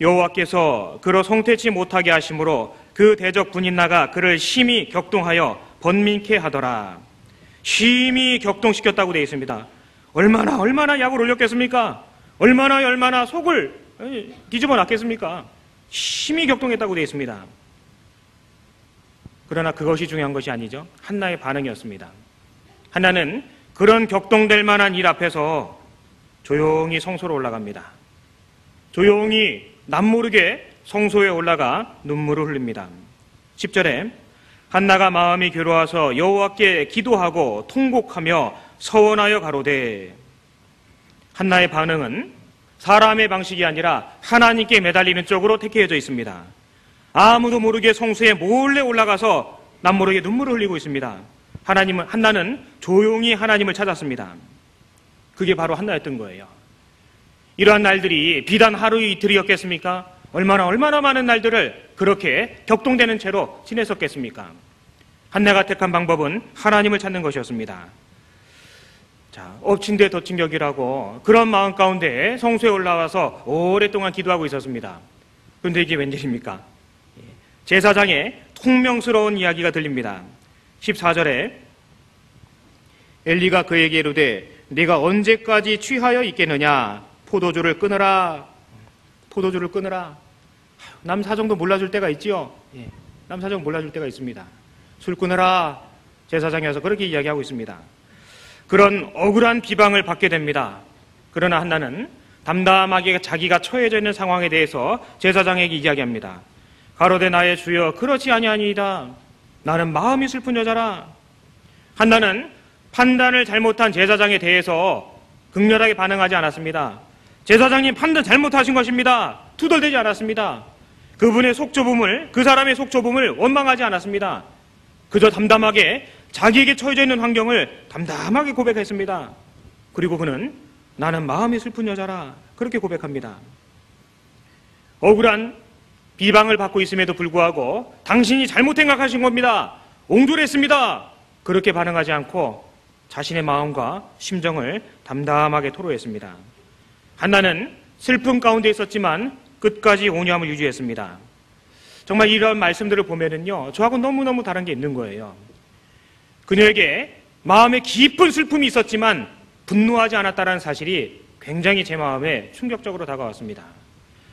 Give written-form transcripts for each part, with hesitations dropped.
여호와께서 그로 성태치 못하게 하심으로 그 대적 군인나가 그를 심히 격동하여 번민케 하더라. 심히 격동시켰다고 되어 있습니다. 얼마나 약을 올렸겠습니까? 얼마나 속을 뒤집어 놨겠습니까? 심히 격동했다고 되어 있습니다. 그러나 그것이 중요한 것이 아니죠. 한나의 반응이었습니다. 한나는 그런 격동될 만한 일 앞에서 조용히 성소로 올라갑니다. 조용히 남모르게 성소에 올라가 눈물을 흘립니다. 10절에 한나가 마음이 괴로워서 여호와께 기도하고 통곡하며 서원하여 가로되. 한나의 반응은 사람의 방식이 아니라 하나님께 매달리는 쪽으로 택해져 있습니다. 아무도 모르게 성소에 몰래 올라가서 남모르게 눈물을 흘리고 있습니다. 한나는 조용히 하나님을 찾았습니다. 그게 바로 한나였던 거예요. 이러한 날들이 비단 하루 이틀이었겠습니까? 얼마나 많은 날들을 그렇게 격동되는 채로 지냈었겠습니까? 한나가 택한 방법은 하나님을 찾는 것이었습니다. 자, 엎친 데 덮친 격이라고 그런 마음 가운데 성소에 올라와서 오랫동안 기도하고 있었습니다. 그런데 이게 웬일입니까? 제사장의 통명스러운 이야기가 들립니다. 14절에 엘리가 그에게 이르되 네가 언제까지 취하여 있겠느냐? 포도주를 끊으라. 남 사정도 몰라줄 때가 있지요. 남 사정 몰라줄 때가 있습니다. 술 끊으라. 제사장이 와서 그렇게 이야기하고 있습니다. 그런 억울한 비방을 받게 됩니다. 그러나 한나는 담담하게 자기가 처해져 있는 상황에 대해서 제사장에게 이야기합니다. 가로되 나의 주여 그렇지 아니하니이다. 나는 마음이 슬픈 여자라. 한나는 판단을 잘못한 제사장에 대해서 극렬하게 반응하지 않았습니다. 제사장님 판단 잘못하신 것입니다. 투덜대지 않았습니다. 그분의 속좁음을, 그 사람의 속좁음을 원망하지 않았습니다. 그저 담담하게 자기에게 처해져 있는 환경을 담담하게 고백했습니다. 그리고 그는 나는 마음이 슬픈 여자라 그렇게 고백합니다. 억울한 비방을 받고 있음에도 불구하고 당신이 잘못 생각하신 겁니다. 옹졸했습니다. 그렇게 반응하지 않고 자신의 마음과 심정을 담담하게 토로했습니다. 한나는 슬픔 가운데 있었지만 끝까지 온유함을 유지했습니다. 정말 이런 말씀들을 보면은요, 저하고 너무너무 다른 게 있는 거예요. 그녀에게 마음에 깊은 슬픔이 있었지만 분노하지 않았다는 사실이 굉장히 제 마음에 충격적으로 다가왔습니다.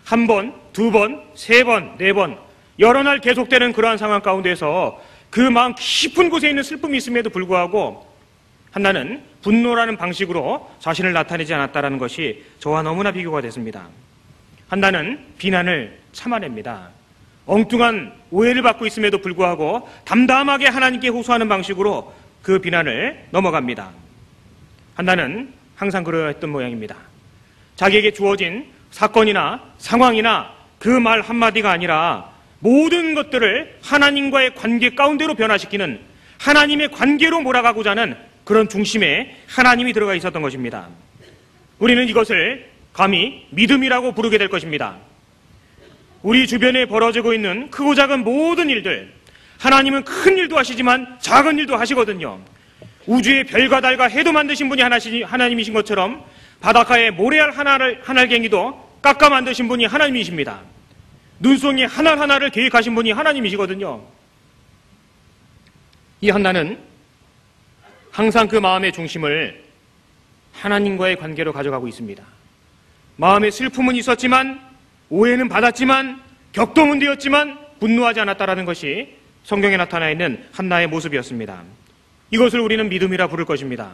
한 번, 두 번, 세 번, 네 번, 여러 날 계속되는 그러한 상황 가운데서 그 마음 깊은 곳에 있는 슬픔이 있음에도 불구하고 한나는 분노라는 방식으로 자신을 나타내지 않았다는 것이 저와 너무나 비교가 됐습니다. 한나는 비난을 참아냅니다. 엉뚱한 오해를 받고 있음에도 불구하고 담담하게 하나님께 호소하는 방식으로 그 비난을 넘어갑니다. 한나는 항상 그러했던 모양입니다. 자기에게 주어진 사건이나 상황이나 그 말 한마디가 아니라 모든 것들을 하나님과의 관계 가운데로 변화시키는 하나님의 관계로 몰아가고자 하는 그런 중심에 하나님이 들어가 있었던 것입니다. 우리는 이것을 감히 믿음이라고 부르게 될 것입니다. 우리 주변에 벌어지고 있는 크고 작은 모든 일들, 하나님은 큰 일도 하시지만 작은 일도 하시거든요. 우주의 별과 달과 해도 만드신 분이 하나님이신 것처럼 바닷가에 모래알 하늘갱이도 깎아 만드신 분이 하나님이십니다. 눈송이 하나하나를 계획하신 분이 하나님이시거든요. 이 한나는 항상 그 마음의 중심을 하나님과의 관계로 가져가고 있습니다. 마음에 슬픔은 있었지만, 오해는 받았지만, 격동은 되었지만 분노하지 않았다라는 것이 성경에 나타나 있는 한나의 모습이었습니다. 이것을 우리는 믿음이라 부를 것입니다.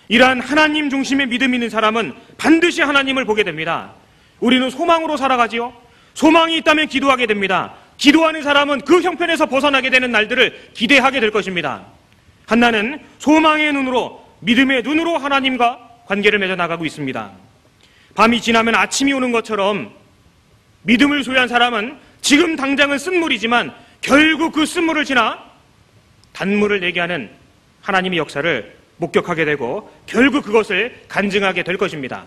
이러한 하나님 중심의 믿음 있는 사람은 반드시 하나님을 보게 됩니다. 우리는 소망으로 살아가지요. 소망이 있다면 기도하게 됩니다. 기도하는 사람은 그 형편에서 벗어나게 되는 날들을 기대하게 될 것입니다. 한나는 소망의 눈으로, 믿음의 눈으로 하나님과 관계를 맺어 나가고 있습니다. 밤이 지나면 아침이 오는 것처럼 믿음을 소유한 사람은 지금 당장은 쓴물이지만 결국 그 쓴물을 지나 단물을 내게 하는 하나님의 역사를 목격하게 되고 결국 그것을 간증하게 될 것입니다.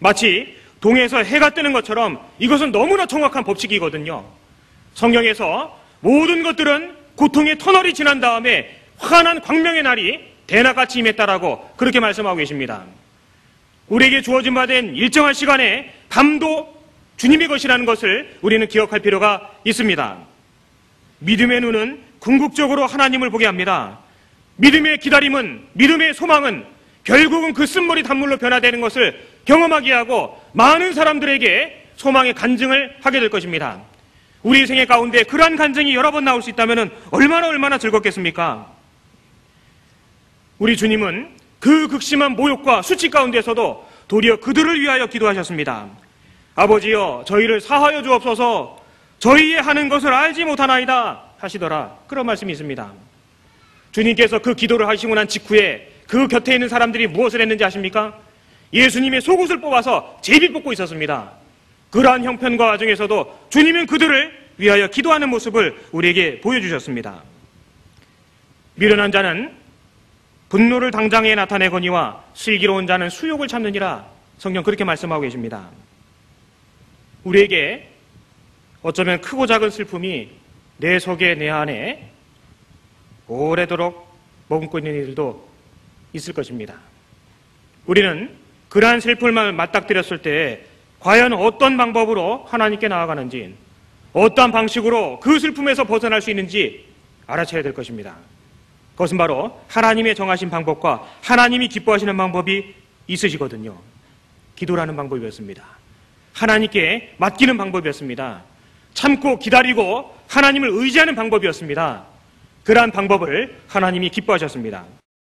마치 동해에서 해가 뜨는 것처럼 이것은 너무나 정확한 법칙이거든요. 성경에서 모든 것들은 고통의 터널이 지난 다음에 환한 광명의 날이 대낮같이 임했다라고 그렇게 말씀하고 계십니다. 우리에게 주어진 바 된 일정한 시간에 밤도 주님의 것이라는 것을 우리는 기억할 필요가 있습니다. 믿음의 눈은 궁극적으로 하나님을 보게 합니다. 믿음의 기다림은, 믿음의 소망은 결국은 그 쓴물이 단물로 변화되는 것을 경험하게 하고 많은 사람들에게 소망의 간증을 하게 될 것입니다. 우리 생애 가운데 그러한 간증이 여러 번 나올 수 있다면 얼마나 즐겁겠습니까? 우리 주님은 그 극심한 모욕과 수치 가운데서도 도리어 그들을 위하여 기도하셨습니다. 아버지여, 저희를 사하여 주옵소서. 저희의 하는 것을 알지 못하나이다 하시더라. 그런 말씀이 있습니다. 주님께서 그 기도를 하시고 난 직후에 그 곁에 있는 사람들이 무엇을 했는지 아십니까? 예수님의 속옷을 뽑아서 제비 뽑고 있었습니다. 그러한 형편과 와중에서도 주님은 그들을 위하여 기도하는 모습을 우리에게 보여주셨습니다. 미련한 자는 분노를 당장에 나타내거니와 슬기로운 자는 수욕을 참느니라. 성경 그렇게 말씀하고 계십니다. 우리에게 어쩌면 크고 작은 슬픔이 내 속에 내 안에 오래도록 머금고 있는 이들도 있을 것입니다. 우리는 그러한 슬픔을 맞닥뜨렸을 때 과연 어떤 방법으로 하나님께 나아가는지, 어떠한 방식으로 그 슬픔에서 벗어날 수 있는지 알아채야 될 것입니다. 그것은 바로 하나님의 정하신 방법과 하나님이 기뻐하시는 방법이 있으시거든요. 기도라는 방법이었습니다. 하나님께 맡기는 방법이었습니다. 참고 기다리고 하나님을 의지하는 방법이었습니다. 그러한 방법을 하나님이 기뻐하셨습니다.